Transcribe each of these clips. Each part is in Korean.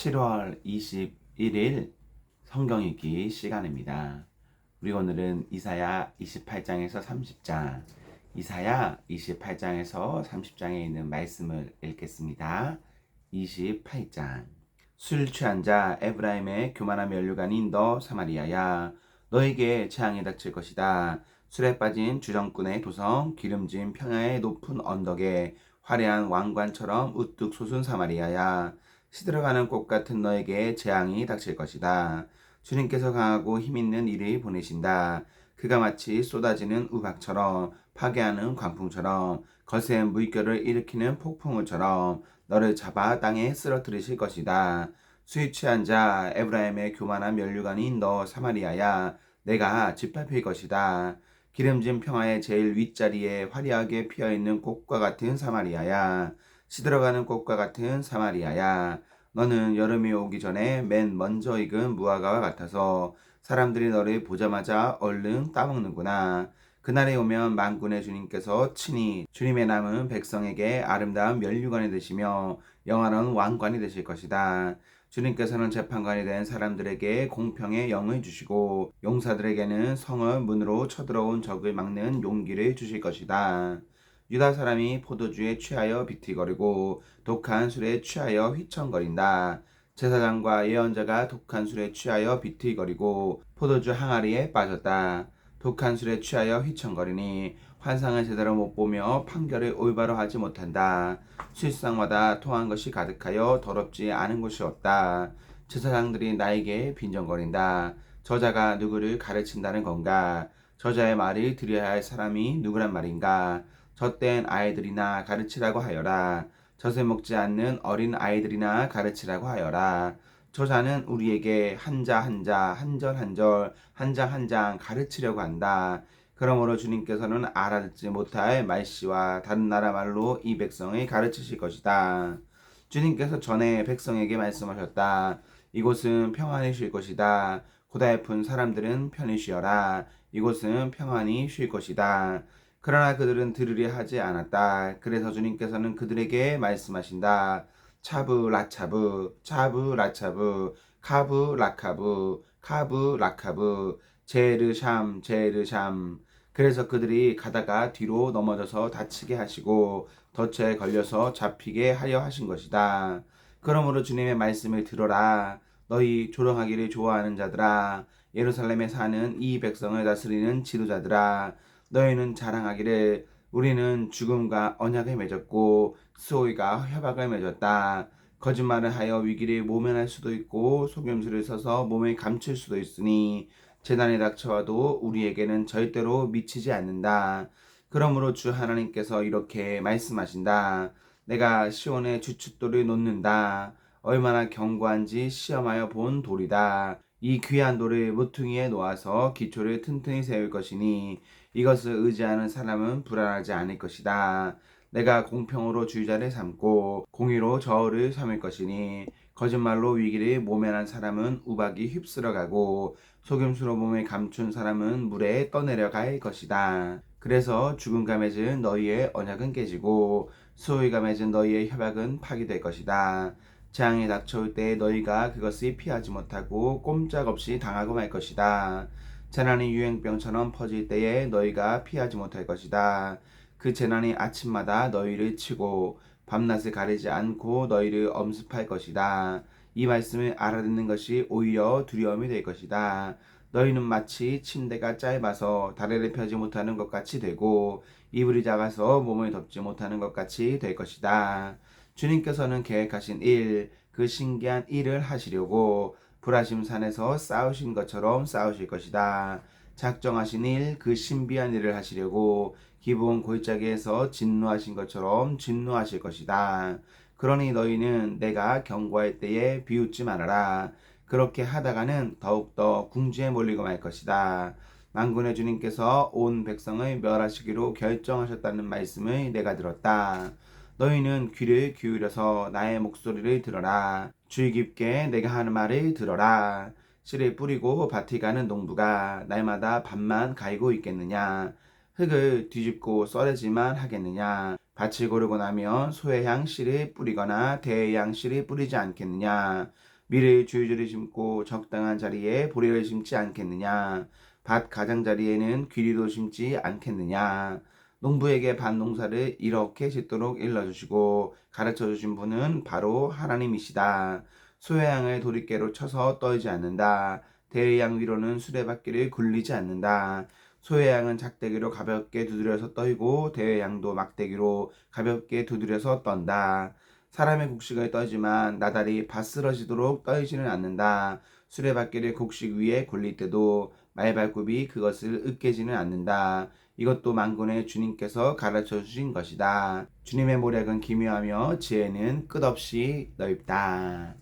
7월 21일 성경 읽기 시간입니다. 우리 오늘은 이사야 28장에서 30장, 이사야 28장에서 30장에 있는 말씀을 읽겠습니다. 28장. 술 취한 자 에브라임의 교만한 면류관인 너 사마리아야, 너에게 재앙이 닥칠 것이다. 술에 빠진 주정꾼의 도성, 기름진 평야의 높은 언덕에 화려한 왕관처럼 우뚝 솟은 사마리아야, 시들어가는 꽃 같은 너에게 재앙이 닥칠 것이다. 주님께서 강하고 힘있는 이를 보내신다. 그가 마치 쏟아지는 우박처럼, 파괴하는 광풍처럼, 거센 물결을 일으키는 폭풍우처럼 너를 잡아 땅에 쓰러뜨리실 것이다. 술 취한 자 에브라임의 교만한 면류관인 너 사마리아야, 내가 짓밟힐 것이다. 기름진 평화의 제일 윗자리에 화려하게 피어있는 꽃과 같은 사마리아야, 시들어가는 꽃과 같은 사마리아야, 너는 여름이 오기 전에 맨 먼저 익은 무화과와 같아서 사람들이 너를 보자마자 얼른 따먹는구나. 그날이 오면 만군의 주님께서 친히 주님의 남은 백성에게 아름다운 면류관이 되시며 영원한 왕관이 되실 것이다. 주님께서는 재판관이 된 사람들에게 공평의 영을 주시고 용사들에게는 성을 문으로 쳐들어온 적을 막는 용기를 주실 것이다. 유다 사람이 포도주에 취하여 비틀거리고 독한 술에 취하여 휘청거린다. 제사장과 예언자가 독한 술에 취하여 비틀거리고 포도주 항아리에 빠졌다. 독한 술에 취하여 휘청거리니 환상을 제대로 못 보며 판결을 올바로 하지 못한다. 술상마다 토한 것이 가득하여 더럽지 않은 곳이 없다. 제사장들이 나에게 빈정거린다. 저자가 누구를 가르친다는 건가? 저자의 말을 들어야 할 사람이 누구란 말인가? 젖된 아이들이나 가르치라고 하여라. 젖을 먹지 않는 어린 아이들이나 가르치라고 하여라. 저자는 우리에게 한자 한자, 한절 한절, 한 장 한 장 가르치려고 한다. 그러므로 주님께서는 알아듣지 못할 말씨와 다른 나라 말로 이 백성을 가르치실 것이다. 주님께서 전에 백성에게 말씀하셨다. 이곳은 평안히 쉴 것이다. 고달픈 사람들은 편히 쉬어라. 이곳은 평안히 쉴 것이다. 그러나 그들은 들으려 하지 않았다. 그래서 주님께서는 그들에게 말씀하신다. 차브 라차브, 차브 라차브, 카브 라카브, 카브 라카브, 제르샴 제르샴. 그래서 그들이 가다가 뒤로 넘어져서 다치게 하시고 덫에 걸려서 잡히게 하려 하신 것이다. 그러므로 주님의 말씀을 들어라. 너희 조롱하기를 좋아하는 자들아, 예루살렘에 사는 이 백성을 다스리는 지도자들아, 너희는 자랑하기를 우리는 죽음과 언약을 맺었고 수호이가 협약을 맺었다. 거짓말을 하여 위기를 모면할 수도 있고 속임수를 써서 몸을 감출 수도 있으니 재난이 닥쳐와도 우리에게는 절대로 미치지 않는다. 그러므로 주 하나님께서 이렇게 말씀하신다. 내가 시온의 주춧돌을 놓는다. 얼마나 견고한지 시험하여 본 돌이다. 이 귀한 돌을 모퉁이에 놓아서 기초를 튼튼히 세울 것이니 이것을 의지하는 사람은 불안하지 않을 것이다. 내가 공평으로 주의자를 삼고 공의로 저울을 삼을 것이니 거짓말로 위기를 모면한 사람은 우박이 휩쓸어가고 속임수로 몸을 감춘 사람은 물에 떠내려갈 것이다. 그래서 죽음과 맺은 너희의 언약은 깨지고 수호이가 맺은 너희의 협약은 파기될 것이다. 재앙이 닥쳐올 때 너희가 그것을 피하지 못하고 꼼짝없이 당하고 말 것이다. 재난이 유행병처럼 퍼질 때에 너희가 피하지 못할 것이다. 그 재난이 아침마다 너희를 치고 밤낮을 가리지 않고 너희를 엄습할 것이다. 이 말씀을 알아듣는 것이 오히려 두려움이 될 것이다. 너희는 마치 침대가 짧아서 다리를 펴지 못하는 것 같이 되고 이불이 작아서 몸을 덮지 못하는 것 같이 될 것이다. 주님께서는 계획하신 일, 그 신기한 일을 하시려고 브라심 산에서 싸우신 것처럼 싸우실 것이다. 작정하신 일, 그 신비한 일을 하시려고 기브온 골짜기에서 진노하신 것처럼 진노하실 것이다. 그러니 너희는 내가 경고할 때에 비웃지 말아라. 그렇게 하다가는 더욱더 궁지에 몰리고 말 것이다. 만군의 주님께서 온 백성을 멸하시기로 결정하셨다는 말씀을 내가 들었다. 너희는 귀를 기울여서 나의 목소리를 들어라. 주의 깊게 내가 하는 말을 들어라. 씨를 뿌리고 밭을 가는 농부가 날마다 밭만 갈고 있겠느냐? 흙을 뒤집고 썰어지만 하겠느냐? 밭을 고르고 나면 소의 향 씨를 뿌리거나 대의 향 씨를 뿌리지 않겠느냐? 밀을 주유주를 심고 적당한 자리에 보리를 심지 않겠느냐? 밭 가장자리에는 귀리도 심지 않겠느냐? 농부에게 밭 농사를 이렇게 짓도록 일러주시고 가르쳐주신 분은 바로 하나님이시다. 소의 양을 도리깨로 쳐서 떨지 않는다. 대의 양 위로는 수레바퀴를 굴리지 않는다. 소의 양은 작대기로 가볍게 두드려서 떨고 대의 양도 막대기로 가볍게 두드려서 떤다. 사람의 곡식을 떨지만 나달이 밭 쓰러지도록 떨지는 않는다. 수레바퀴를 곡식 위에 굴릴 때도 말발굽이 그것을 으깨지는 않는다. 이것도 만군의 주님께서 가르쳐 주신 것이다. 주님의 모략은 기묘하며 지혜는 끝없이 넓다.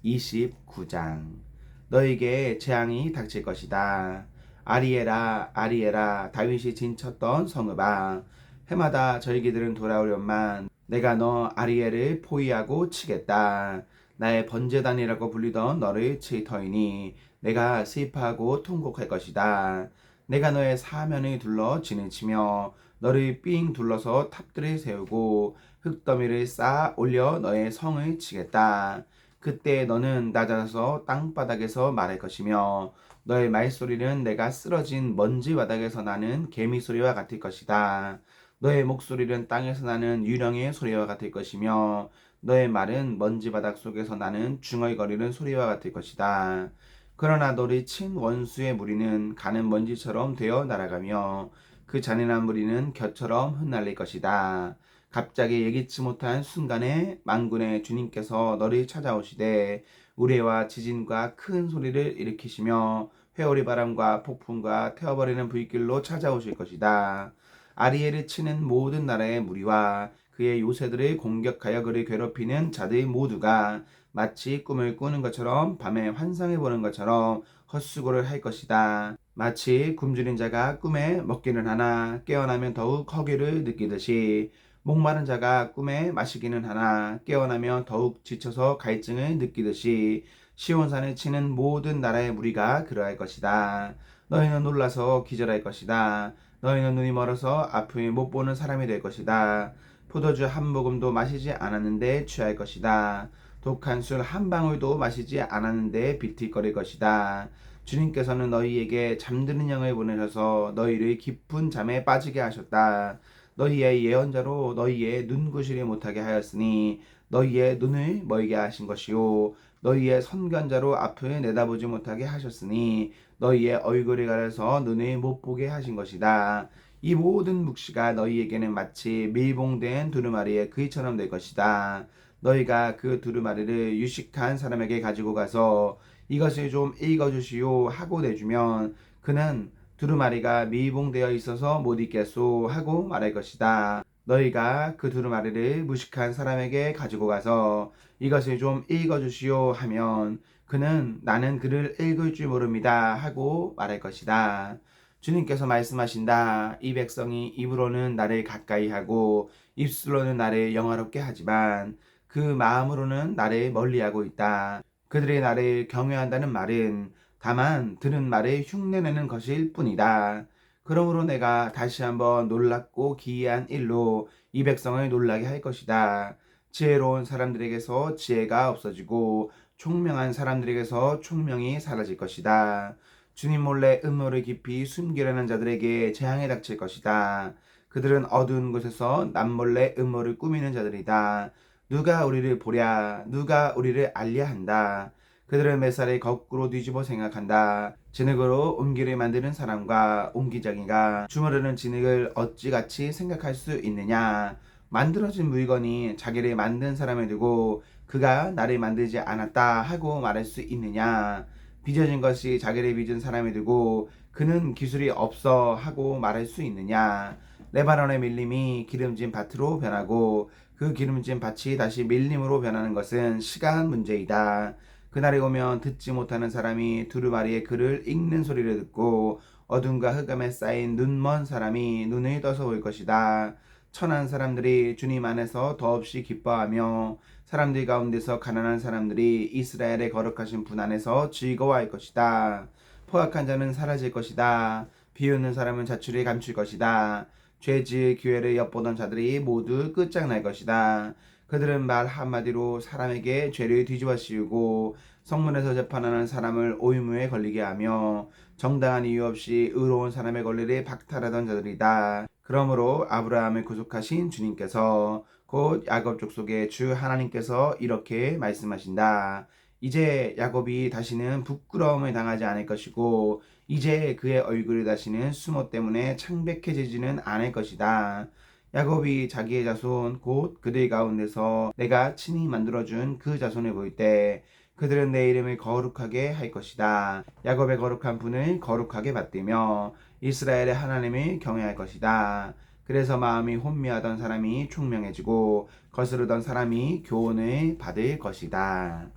29장. 너에게 재앙이 닥칠 것이다. 아리에라 아리에라 다윗이 진쳤던 성읍아, 해마다 절기들은 돌아오련만 내가 너 아리엘을 포위하고 치겠다. 나의 번제단이라고 불리던 너를 칠 터이니 내가 슬퍼하고 통곡할 것이다. 내가 너의 사면을 둘러 진을 치며 너를 삥 둘러서 탑들을 세우고 흙더미를 쌓아 올려 너의 성을 치겠다. 그때 너는 낮아서 땅바닥에서 말할 것이며 너의 말소리는 내가 쓰러진 먼지 바닥에서 나는 개미 소리와 같을 것이다. 너의 목소리는 땅에서 나는 유령의 소리와 같을 것이며 너의 말은 먼지 바닥 속에서 나는 중얼거리는 소리와 같을 것이다. 그러나 너를 친 원수의 무리는 가는 먼지처럼 되어 날아가며 그 잔인한 무리는 겨처럼 흩날릴 것이다. 갑자기 예기치 못한 순간에 만군의 주님께서 너를 찾아오시되 우레와 지진과 큰 소리를 일으키시며 회오리 바람과 폭풍과 태워버리는 불길로 찾아오실 것이다. 아리엘을 치는 모든 나라의 무리와 그의 요새들을 공격하여 그를 괴롭히는 자들 모두가 마치 꿈을 꾸는 것처럼 밤에 환상을 보는 것처럼 헛수고를 할 것이다. 마치 굶주린 자가 꿈에 먹기는 하나 깨어나면 더욱 허기를 느끼듯이 목마른 자가 꿈에 마시기는 하나 깨어나면 더욱 지쳐서 갈증을 느끼듯이 시온산을 치는 모든 나라의 무리가 그러할 것이다. 너희는 놀라서 기절할 것이다. 너희는 눈이 멀어서 앞을 못 보는 사람이 될 것이다. 포도주 한 모금도 마시지 않았는데 취할 것이다. 독한 술 한 방울도 마시지 않았는데 비틀거릴 것이다. 주님께서는 너희에게 잠드는 영을 보내셔서 너희를 깊은 잠에 빠지게 하셨다. 너희의 예언자로 너희의 눈구실이 못하게 하였으니 너희의 눈을 멀게 하신 것이요 너희의 선견자로 앞을 내다보지 못하게 하셨으니 너희의 얼굴을 가려서 눈을 못 보게 하신 것이다. 이 모든 묵시가 너희에게는 마치 밀봉된 두루마리의 글처럼 될 것이다. 너희가 그 두루마리를 유식한 사람에게 가지고 가서 이것을 좀 읽어주시오 하고 내주면 그는 두루마리가 밀봉되어 있어서 못 읽겠소 하고 말할 것이다. 너희가 그 두루마리를 무식한 사람에게 가지고 가서 이것을 좀 읽어주시오 하면 그는 나는 그를 읽을 줄 모릅니다 하고 말할 것이다. 주님께서 말씀하신다. 이 백성이 입으로는 나를 가까이 하고 입술로는 나를 영화롭게 하지만 그 마음으로는 나를 멀리하고 있다. 그들이 나를 경외한다는 말은 다만 들은 말을 흉내내는 것일 뿐이다. 그러므로 내가 다시 한번 놀랍고 기이한 일로 이 백성을 놀라게 할 것이다. 지혜로운 사람들에게서 지혜가 없어지고 총명한 사람들에게서 총명이 사라질 것이다. 주님 몰래 음모를 깊이 숨기려는 자들에게 재앙이 닥칠 것이다. 그들은 어두운 곳에서 남몰래 음모를 꾸미는 자들이다. 누가 우리를 보랴? 누가 우리를 알려 한다. 그들은 뱃살을 거꾸로 뒤집어 생각한다. 진흙으로 옹기를 만드는 사람과 옹기장이가 주무르는 진흙을 어찌같이 생각할 수 있느냐. 만들어진 물건이 자기를 만든 사람을 두고 그가 나를 만들지 않았다 하고 말할 수 있느냐. 빚어진 것이 자기를 빚은 사람을 두고 그는 기술이 없어 하고 말할 수 있느냐. 레바논의 밀림이 기름진 밭으로 변하고 그 기름진 밭이 다시 밀림으로 변하는 것은 시간 문제이다. 그날이 오면 듣지 못하는 사람이 두루마리의 글을 읽는 소리를 듣고 어둠과 흑암에 쌓인 눈먼 사람이 눈을 떠서 볼 것이다. 천한 사람들이 주님 안에서 더없이 기뻐하며 사람들 가운데서 가난한 사람들이 이스라엘의 거룩하신 분 안에서 즐거워할 것이다. 포악한 자는 사라질 것이다. 비웃는 사람은 자취를 감출 것이다. 죄지을 기회를 엿보던 자들이 모두 끝장날 것이다. 그들은 말 한마디로 사람에게 죄를 뒤집어 씌우고 성문에서 재판하는 사람을 오유무에 걸리게 하며 정당한 이유 없이 의로운 사람의 권리를 박탈하던 자들이다. 그러므로 아브라함을 구속하신 주님께서 곧 야곱 족속의 주 하나님께서 이렇게 말씀하신다. 이제 야곱이 다시는 부끄러움을 당하지 않을 것이고 이제 그의 얼굴이 다시는 수모 때문에 창백해지지는 않을 것이다. 야곱이 자기의 자손 곧 그들 가운데서 내가 친히 만들어준 그 자손을 볼 때 그들은 내 이름을 거룩하게 할 것이다. 야곱의 거룩한 분을 거룩하게 받들며 이스라엘의 하나님을 경외할 것이다. 그래서 마음이 혼미하던 사람이 총명해지고 거스르던 사람이 교훈을 받을 것이다.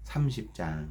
30장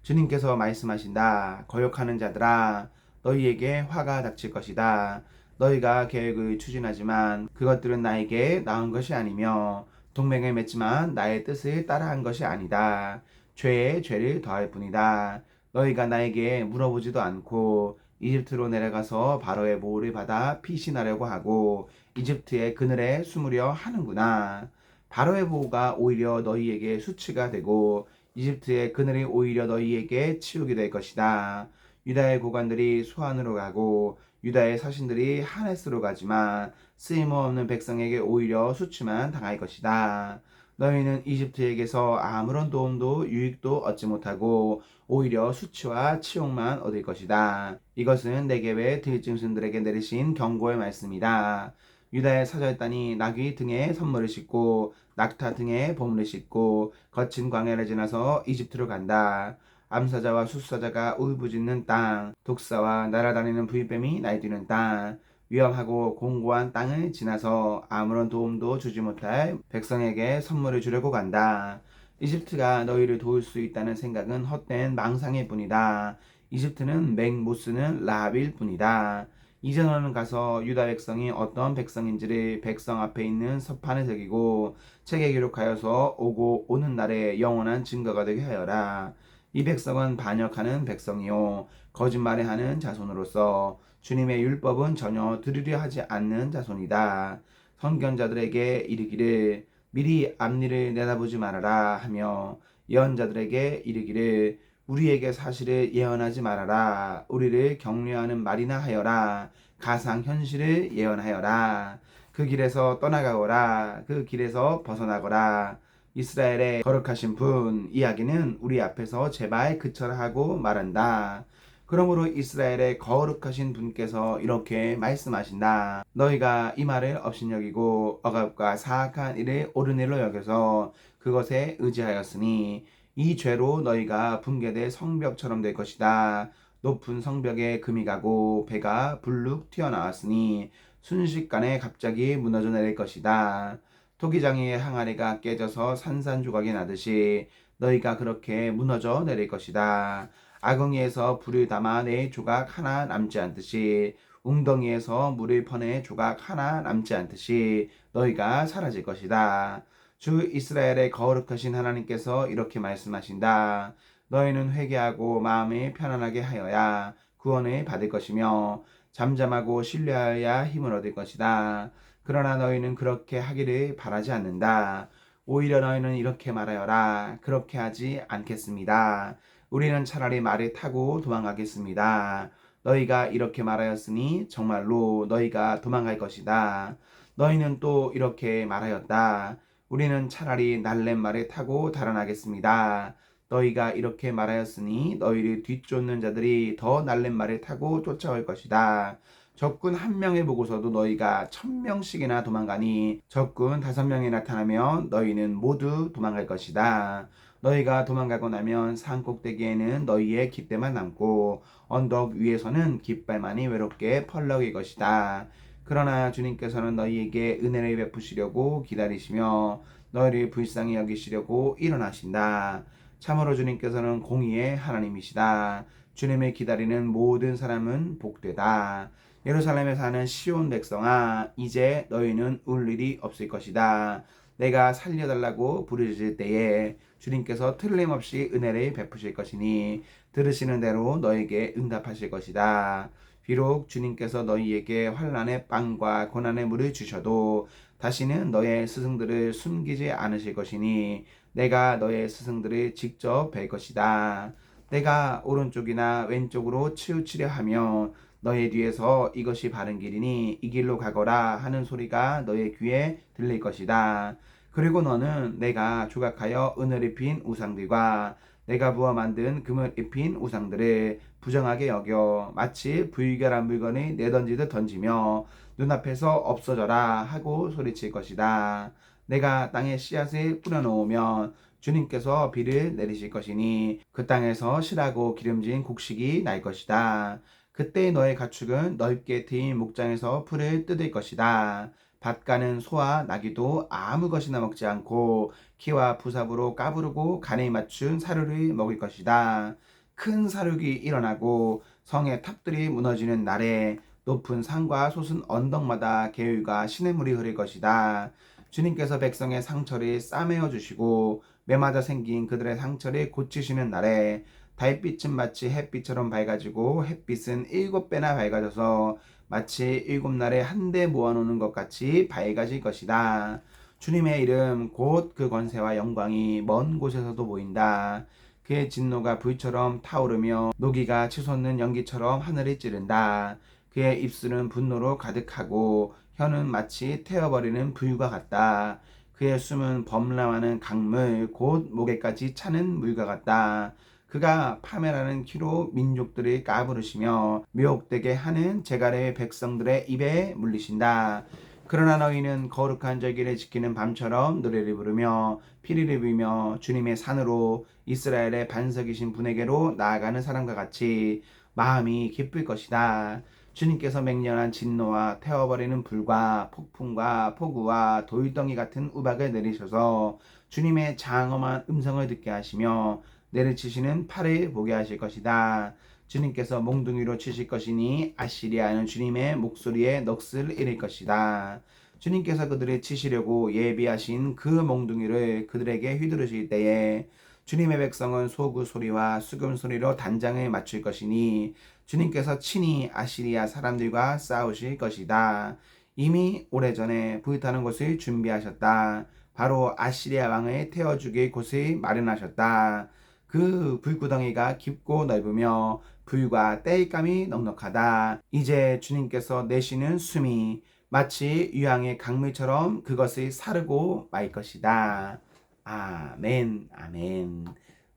주님께서 말씀하신다. 거역하는 자들아 너희에게 화가 닥칠 것이다. 너희가 계획을 추진하지만 그것들은 나에게 나은 것이 아니며 동맹을 맺지만 나의 뜻을 따라한 것이 아니다. 죄에 죄를 더할 뿐이다. 너희가 나에게 물어보지도 않고 이집트로 내려가서 바로의 보호를 받아 피신하려고 하고 이집트의 그늘에 숨으려 하는구나. 바로의 보호가 오히려 너희에게 수치가 되고 이집트의 그늘이 오히려 너희에게 치욕이 될 것이다. 유다의 고관들이 소안으로 가고 유다의 사신들이 하네스로 가지만 쓰임없는 백성에게 오히려 수치만 당할 것이다. 너희는 이집트에게서 아무런 도움도 유익도 얻지 못하고 오히려 수치와 치욕만 얻을 것이다. 이것은 네겝의 들짐승들에게 내리신 경고의 말씀이다. 유다의 사절단이 나귀 등에 선물을 싣고 낙타 등에 보물을 싣고 거친 광야를 지나서 이집트로 간다. 암사자와 숫사자가 울부짖는 땅, 독사와 날아다니는 부윗뱀이 날뛰는 땅, 위험하고 공고한 땅을 지나서 아무런 도움도 주지 못할 백성에게 선물을 주려고 간다. 이집트가 너희를 도울 수 있다는 생각은 헛된 망상일 뿐이다. 이집트는 맹 못 쓰는 라합일 뿐이다. 이제 너는 가서 유다 백성이 어떤 백성인지를 백성 앞에 있는 서판에 새기고 책에 기록하여서 오고 오는 날에 영원한 증거가 되게 하여라. 이 백성은 반역하는 백성이요 거짓말을 하는 자손으로서 주님의 율법은 전혀 들으려 하지 않는 자손이다. 선견자들에게 이르기를 미리 앞일을 내다보지 말아라 하며 예언자들에게 이르기를 우리에게 사실을 예언하지 말아라. 우리를 격려하는 말이나 하여라. 가상현실을 예언하여라. 그 길에서 떠나가거라. 그 길에서 벗어나거라. 이스라엘의 거룩하신 분 이야기는 우리 앞에서 제발 그쳐라 하고 말한다. 그러므로 이스라엘의 거룩하신 분께서 이렇게 말씀하신다. 너희가 이 말을 업신여기고 억압과 사악한 일을 옳은 일로 여겨서 그것에 의지하였으니 이 죄로 너희가 붕괴될 성벽처럼 될 것이다. 높은 성벽에 금이 가고 배가 불룩 튀어나왔으니 순식간에 갑자기 무너져 내릴 것이다. 토기장이의 항아리가 깨져서 산산조각이 나듯이 너희가 그렇게 무너져 내릴 것이다. 아궁이에서 불을 담아 내 조각 하나 남지 않듯이 웅덩이에서 물을 퍼내 조각 하나 남지 않듯이 너희가 사라질 것이다. 주 이스라엘의 거룩하신 하나님께서 이렇게 말씀하신다. 너희는 회개하고 마음을 편안하게 하여야 구원을 받을 것이며 잠잠하고 신뢰하여야 힘을 얻을 것이다. 그러나 너희는 그렇게 하기를 바라지 않는다. 오히려 너희는 이렇게 말하여라. 그렇게 하지 않겠습니다. 우리는 차라리 말을 타고 도망가겠습니다. 너희가 이렇게 말하였으니 정말로 너희가 도망갈 것이다. 너희는 또 이렇게 말하였다. 우리는 차라리 날랜 말을 타고 달아나겠습니다. 너희가 이렇게 말하였으니 너희를 뒤쫓는 자들이 더 날랜 말을 타고 쫓아올 것이다. 적군 1명을 보고서도 너희가 1000명씩이나 도망가니 적군 5명이 나타나면 너희는 모두 도망갈 것이다. 너희가 도망가고 나면 산 꼭대기에는 너희의 깃대만 남고 언덕 위에서는 깃발만이 외롭게 펄럭일 것이다. 그러나 주님께서는 너희에게 은혜를 베푸시려고 기다리시며 너희를 불쌍히 여기시려고 일어나신다. 참으로 주님께서는 공의의 하나님이시다. 주님을 기다리는 모든 사람은 복되다. 예루살렘에 사는 시온 백성아, 이제 너희는 울 일이 없을 것이다. 내가 살려달라고 부르짖을 때에 주님께서 틀림없이 은혜를 베푸실 것이니 들으시는 대로 너에게 응답하실 것이다. 비록 주님께서 너희에게 환난의 빵과 고난의 물을 주셔도 다시는 너의 스승들을 숨기지 않으실 것이니 내가 너의 스승들을 직접 뵐 것이다. 내가 오른쪽이나 왼쪽으로 치우치려 하면 너의 뒤에서 이것이 바른 길이니 이 길로 가거라 하는 소리가 너의 귀에 들릴 것이다. 그리고 너는 내가 조각하여 은을 입힌 우상들과 내가 부어 만든 금을 입힌 우상들을 부정하게 여겨 마치 불결한 물건을 내던지듯 던지며 눈앞에서 없어져라 하고 소리칠 것이다. 내가 땅에 씨앗을 뿌려놓으면 주님께서 비를 내리실 것이니 그 땅에서 실하고 기름진 곡식이 날 것이다. 그때 너의 가축은 넓게 트인 목장에서 풀을 뜯을 것이다. 밭가는 소와 나귀도 아무 것이나 먹지 않고 키와 부삽으로 까부르고 간에 맞춘 사료를 먹을 것이다. 큰 사륙이 일어나고 성의 탑들이 무너지는 날에 높은 산과 솟은 언덕마다 개울과 시냇물이 흐를 것이다. 주님께서 백성의 상처를 싸매어 주시고 매맞아 생긴 그들의 상처를 고치시는 날에 달빛은 마치 햇빛처럼 밝아지고 햇빛은 7배나 밝아져서 마치 7날에 한데 모아놓는 것 같이 밝아질 것이다. 주님의 이름 곧 그 권세와 영광이 먼 곳에서도 보인다. 그의 진노가 불처럼 타오르며 노기가 치솟는 연기처럼 하늘을 찌른다. 그의 입술은 분노로 가득하고 혀는 마치 태워버리는 불과 같다. 그의 숨은 범람하는 강물 곧 목에까지 차는 물과 같다. 그가 파멸하는 키로 민족들을 까부르시며 묘혹되게 하는 제갈의 백성들의 입에 물리신다. 그러나 너희는 거룩한 절기를 지키는 밤처럼 노래를 부르며 피리를 불며 주님의 산으로 이스라엘의 반석이신 분에게로 나아가는 사람과 같이 마음이 기쁠 것이다. 주님께서 맹렬한 진노와 태워버리는 불과 폭풍과 폭우와 돌덩이 같은 우박을 내리셔서 주님의 장엄한 음성을 듣게 하시며 내리치시는 팔을 보게 하실 것이다. 주님께서 몽둥이로 치실 것이니 아시리아는 주님의 목소리에 넋을 잃을 것이다. 주님께서 그들을 치시려고 예비하신 그 몽둥이를 그들에게 휘두르실 때에 주님의 백성은 소구 소리와 수금 소리로 단장을 맞출 것이니 주님께서 친히 아시리아 사람들과 싸우실 것이다. 이미 오래전에 불타는 곳을 준비하셨다. 바로 아시리아 왕을 태워 죽일 곳을 마련하셨다. 그 불구덩이가 깊고 넓으며 불과 때일감이 넉넉하다. 이제 주님께서 내쉬는 숨이 마치 유황의 강물처럼 그것을 사르고 말 것이다. 아멘, 아멘.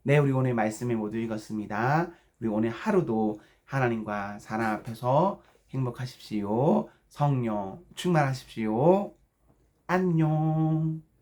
네, 우리 오늘 말씀을 모두 읽었습니다. 우리 오늘 하루도 하나님과 사랑 앞에서 행복하십시오. 성령 충만하십시오. 안녕.